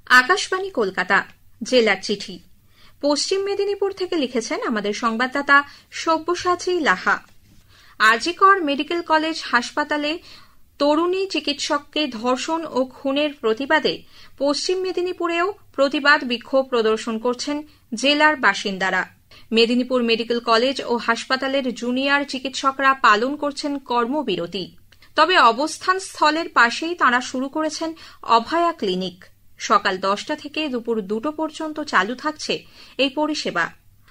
আকাশবাণী কলকাতা জেলার চিঠি পশ্চিম মেদিনীপুর থেকে লিখেছেন আমাদের সংবাদদাতা সব্যসাচী লাহা। আর.জি. কর মেডিকেল কলেজ হাসপাতালে তরুণী চিকিৎসককে ধর্ষণ ও খুনের প্রতিবাদে পশ্চিম মেদিনীপুরেও প্রতিবাদ বিক্ষোভ প্রদর্শন করছেন জেলার বাসিন্দারা। মেদিনীপুর মেডিকেল কলেজ ও হাসপাতালের জুনিয়র চিকিৎসকরা পালন করছেন কর্মবিরতি। তবে অবস্থান স্থলের পাশেই তাঁরা শুরু করেছেন অভয়া ক্লিনিক। সকাল 10টা থেকে দুপুর 2টো পর্যন্ত চালু থাকছে এই পরিষেবা।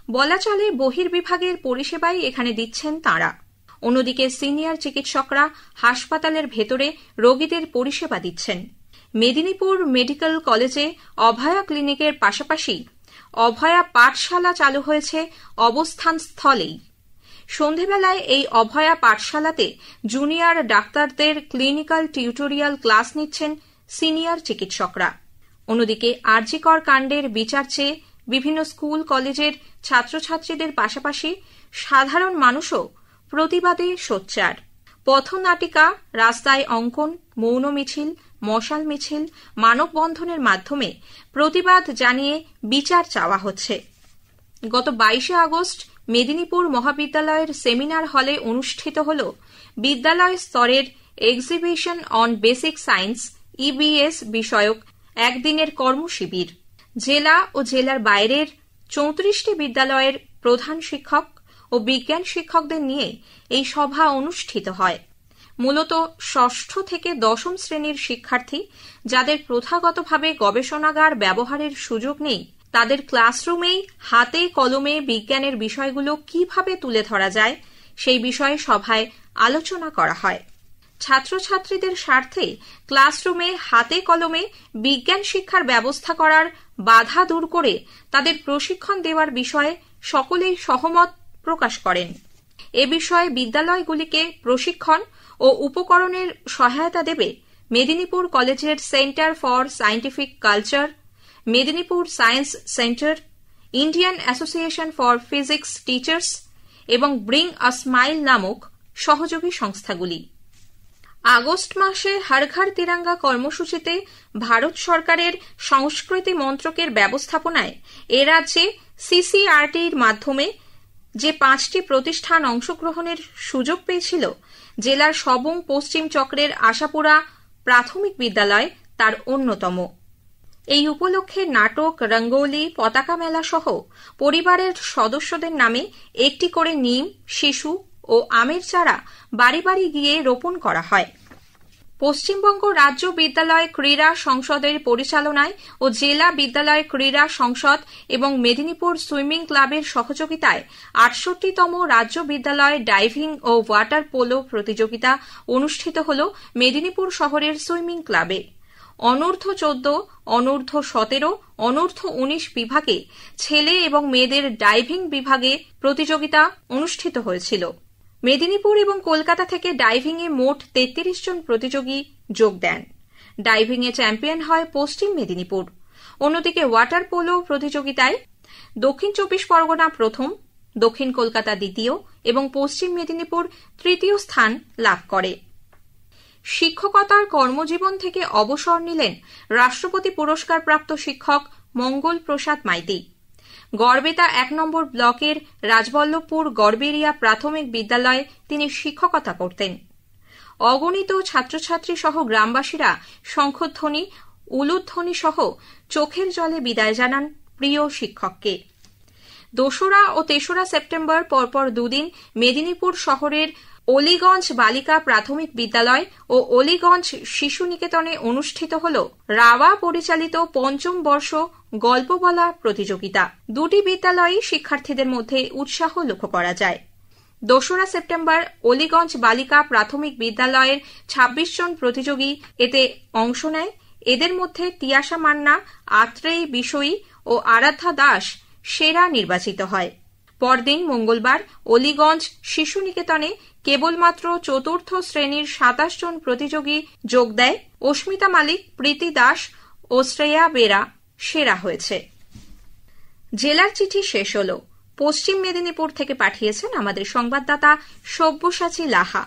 বলা চলে বহির্বিভাগের পরিষেবাই এখানে দিচ্ছেন তাঁরা। অন্যদিকে সিনিয়র চিকিৎসকরা হাসপাতালের ভেতরে রোগীদের পরিষেবা দিচ্ছেন। মেদিনীপুর মেডিকেল কলেজে অভয়া ক্লিনিকের পাশাপাশি অভয়া পাঠশালা চালু হয়েছে অবস্থান স্থলেই। সন্ধেবেলায় এই অভয়া পাঠশালাতে জুনিয়র ডাক্তারদের ক্লিনিক্যাল টিউটোরিয়াল ক্লাস নিচ্ছেন সিনিয়র চিকিৎসকরা। অন্যদিকে আর.জি. কর কাণ্ডের বিচার চেয়ে বিভিন্ন স্কুল কলেজের ছাত্রছাত্রীদের পাশাপাশি সাধারণ মানুষও প্রতিবাদে সোচ্চার। পথনাটিকা, রাস্তায় অঙ্কন, মৌন মিছিল, মশাল মিছিল, মানববন্ধনের মাধ্যমে প্রতিবাদ জানিয়ে বিচার চাওয়া হচ্ছে। গত 22শে আগস্ট মেদিনীপুর মহাবিদ্যালয়ের সেমিনার হলে অনুষ্ঠিত হল বিদ্যালয় স্তরের exhibition on basic science EBS বিষয়ক একদিনের কর্মশিবির। জেলা ও জেলার বাইরের 34টি বিদ্যালয়ের প্রধান শিক্ষক ও বিজ্ঞান শিক্ষকদের নিয়ে এই সভা অনুষ্ঠিত হয়। মূলত 6ষ্ঠ থেকে 10ম শ্রেণীর শিক্ষার্থী যাদের প্রথাগতভাবে গবেষণাগার ব্যবহারের সুযোগ নেই, তাদের ক্লাসরুমেই হাতে কলমে বিজ্ঞানের বিষয়গুলো কিভাবে তুলে ধরা যায় সেই বিষয়ে সভায় আলোচনা করা হয়। ছাত্রছাত্রীদের স্বার্থে ক্লাসরুমে হাতে কলমে বিজ্ঞান শিক্ষার ব্যবস্থা করার বাধা দূর করে তাদের প্রশিক্ষণ দেওয়ার বিষয়ে সকলেই সহমত প্রকাশ করেন। এ বিষয়ে বিদ্যালয়গুলিকে প্রশিক্ষণ ও উপকরণের সহায়তা দেবে মেদিনীপুর কলেজের centre for scientific culture, Medinipur science centre, Indian association for physics teachers এবং ব্রিং আ স্মাইল নামক সহযোগী সংস্থাগুলি। আগস্ট মাসে হর ঘর তিরঙ্গা কর্মসূচিতে ভারত সরকারের সংস্কৃতি মন্ত্রকের ব্যবস্থাপনায় এ রাজ্যে সিসিআরটির মাধ্যমে যে 5টি প্রতিষ্ঠান অংশগ্রহণের সুযোগ পেয়েছিল, জেলার সবং পশ্চিম চক্রের আশাপুরা প্রাথমিক বিদ্যালয় তার অন্যতম। এই উপলক্ষে নাটক, রঙ্গোলি, পতাকা মেলা সহ পরিবারের সদস্যদের নামে একটি করে নিম, শিশু ও আমের চারা বাড়ি বাড়ি গিয়ে রোপণ করা হয়। পশ্চিমবঙ্গ রাজ্য বিদ্যালয় ক্রীড়া সংসদের পরিচালনায় ও জেলা বিদ্যালয় ক্রীড়া সংসদ এবং মেদিনীপুর সুইমিং ক্লাবের সহযোগিতায় 68তম রাজ্য বিদ্যালয় ডাইভিং ও ওয়াটার পোলো প্রতিযোগিতা অনুষ্ঠিত হল মেদিনীপুর শহরের সুইমিং ক্লাবে। অনূর্ধ্ব 14, অনূর্ধ্ব 17, অনূর্ধ্ব 19 বিভাগে ছেলে এবং মেয়েদের ডাইভিং বিভাগে প্রতিযোগিতা অনুষ্ঠিত হয়েছিল। মেদিনীপুর এবং কলকাতা থেকে ডাইভিংয়ে মোট 33 জন প্রতিযোগী যোগ দেন। ডাইভিংয়ে চ্যাম্পিয়ন হয় পশ্চিম মেদিনীপুর। অন্যদিকে ওয়াটার পোলো প্রতিযোগিতায় দক্ষিণ 24 পরগনা প্রথম, দক্ষিণ কলকাতা দ্বিতীয় এবং পশ্চিম মেদিনীপুর তৃতীয় স্থান লাভ করে। শিক্ষকতার কর্মজীবন থেকে অবসর নিলেন রাষ্ট্রপতি পুরস্কারপ্রাপ্ত শিক্ষক মঙ্গল প্রসাদ মাইতি। গড়বেতা 1 নম্বর ব্লকের রাজবল্লভপুর গড়বেরিয়া প্রাথমিক বিদ্যালয়ে তিনি শিক্ষকতা করতেন। অগণিত ছাত্রছাত্রী সহ গ্রামবাসীরা শঙ্খধ্বনি, উলুধ্বনি সহ চোখের জলে বিদায় জানান প্রিয় শিক্ষককে। 2রা ও 3রা সেপ্টেম্বর পরপর দুদিন মেদিনীপুর শহরের অলিগঞ্জ বালিকা প্রাথমিক বিদ্যালয় ও অলিগঞ্জ শিশু নিকেতনে অনুষ্ঠিত হল রাওয়া পরিচালিত 5ম বর্ষ গল্প বলা প্রতিযোগিতা। দুটি বিদ্যালয়েই শিক্ষার্থীদের মধ্যে উৎসাহ লক্ষ্য করা যায়। 2রা সেপ্টেম্বর অলিগঞ্জ বালিকা প্রাথমিক বিদ্যালয়ের 26 জন প্রতিযোগী এতে অংশ নেয়। এদের মধ্যে তিয়াশা মান্না, আত্রেয়ী বিষয়ী ও আরাধ্যা দাস সেরা নির্বাচিত হয়। পরদিন মঙ্গলবার অলিগঞ্জ শিশু নিকেতনে কেবলমাত্র 4র্থ শ্রেণীর 27 জন প্রতিযোগী যোগ দেয়। অস্মিতা মালিক, প্রীতি দাস ও শ্রেয়া বেরা সেরা হয়েছে। জেলার চিঠি শেষ হল। পশ্চিম মেদিনীপুর থেকে পাঠিয়েছেন আমাদের সংবাদদাতা সব্যসাচী লাহা।